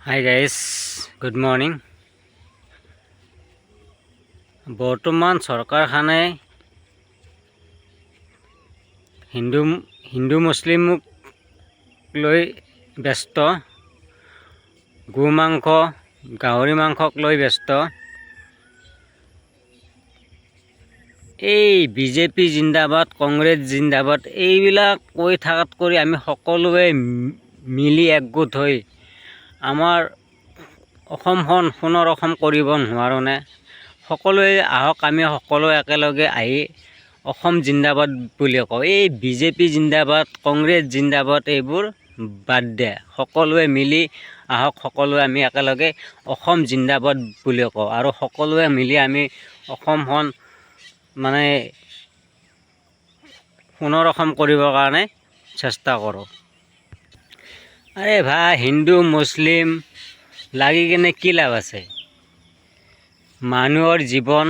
Hi guys, good morning. বৰ্তমান চৰকাৰখনে হিন্দু মুছলিমক লৈ ব্যস্ত, গো মাংস গাহৰি মাংসক লৈ ব্যস্ত। এই বিজেপি জিন্দাবাদ, কংগ্ৰেছ জিন্দাবাদ এইবিলাক কৈ থকাত কৰি আমি সকলোৱে মিলি একগোট হৈ আমাৰ অসমখন সোণৰ অসম কৰিব নোৱাৰোঁনে? সকলোৱে আহক, আমি সকলোৱে একেলগে আহি অসম জিন্দাবাদ বুলি কওঁ। এই বিজেপি জিন্দাবাদ, কংগ্ৰেছ জিন্দাবাদ এইবোৰ বাদ দে, সকলোৱে মিলি আহক, সকলোৱে আমি একেলগে অসম জিন্দাবাদ বুলি কওঁ আৰু সকলোৱে মিলি আমি অসমখন মানে সোণৰ অসম কৰিবৰ কাৰণে চেষ্টা কৰোঁ। আৰে ভাই, হিন্দু মুছলিম লাগি কিনে কি লাভ আছে? মানুহৰ জীৱন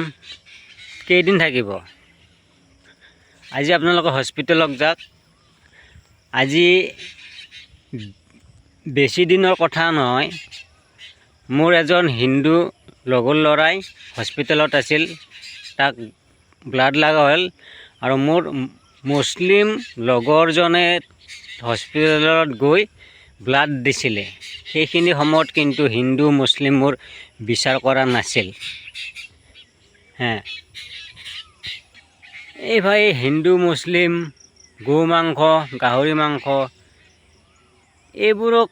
কেইদিন থাকিব? আজি আপোনালোকে হস্পিটেলত যাওক, আজি বেছি দিনৰ কথা নহয়, মোৰ এজন হিন্দু লগৰ ল'ৰাই হস্পিটেলত আছিল, তাক ব্লাড লগা হ'ল আৰু মোৰ মুছলিম লগৰজনে হস্পিটেলত গৈ ব্লাড দিছিলে। সেইখিনি সময়ত কিন্তু হিন্দু মুছলিমৰ বিচাৰ কৰা নাছিল। এই ভাই, হিন্দু মুছলিম, গো মাংস গাহৰি মাংস এইবোৰক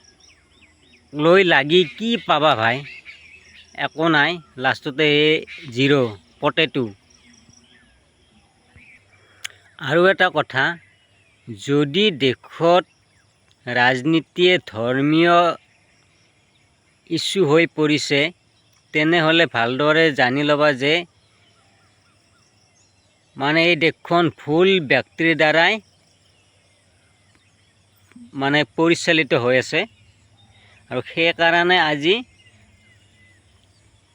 লৈ লাগি কি পাবা ভাই? একো নাই, লাষ্টতে জিৰ' পটেটো। আৰু এটা কথা, যদি দেশত ৰাজনীতিয়ে ধৰ্মীয় ইছ্যু হৈ পৰিছে, তেনেহ'লে ভালদৰে জানি ল'বা যে মানে এই দেশখন ভুল ব্যক্তিৰ দ্বাৰাই মানে পৰিচালিত হৈ আছে। আৰু সেইকাৰণে আজি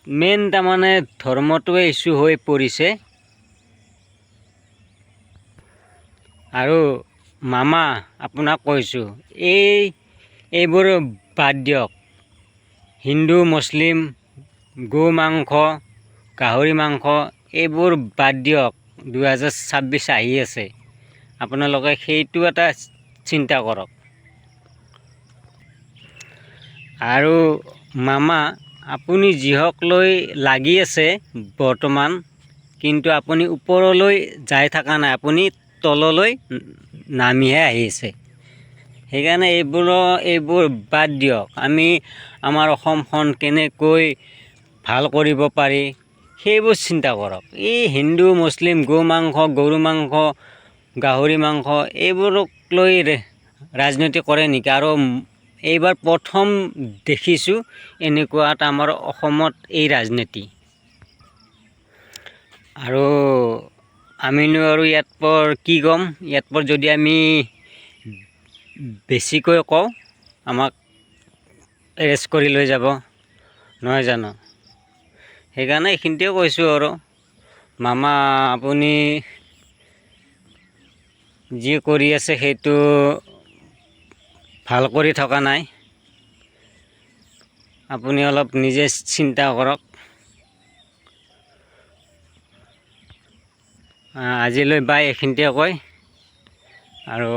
মেইন তাৰমানে ধৰ্মটোৱে ইছ্যু হৈ পৰিছে। আৰু মামা, আপোনাক কৈছোঁ, এইবোৰ বাদ দিয়ক। হিন্দু মুছলিম, গো মাংস গাহৰি মাংস এইবোৰ বাদ দিয়ক। 2026 আহি আছে, আপোনালোকে সেইটো এটা চিন্তা কৰক। আৰু মামা, আপুনি যিহক লৈ লাগি আছে বৰ্তমান, কিন্তু আপুনি ওপৰলৈ যাই থকা নাই, আপুনি তললৈ নামিহে আহিছে। সেইকাৰণে এইবোৰ বাদ দিয়ক। আমি আমাৰ অসমখন কেনেকৈ ভাল কৰিব পাৰি সেইবোৰ চিন্তা কৰক। এই হিন্দু মুছলিম, গো মাংস গৰু মাংস গাহৰি মাংস এইবোৰক লৈ ৰাজনীতি কৰে নেকি? আৰু এইবাৰ প্ৰথম দেখিছোঁ এনেকুৱা এটা আমাৰ অসমত এই ৰাজনীতি। আৰু আমিনো আৰু ইয়াত পৰ কি ক'ম? ইয়াত পৰ যদি আমি বেছিকৈ কওঁ, আমাক এৰেষ্ট কৰি লৈ যাব, নহয় জানো? সেইকাৰণে এইখিনিতে কৈছোঁ আৰু মামা, আপুনি যি কৰি আছে সেইটো ভাল কৰি থকা নাই। আপুনি অলপ নিজে চিন্তা কৰক। আজিলৈ বাই, এইখিনিতে কয় আৰু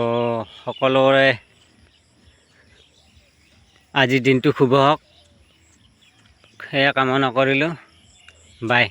সকলোৰে আজিৰ দিনটো শুভ হওক, সেয়া কামনা কৰিলোঁ। বাই।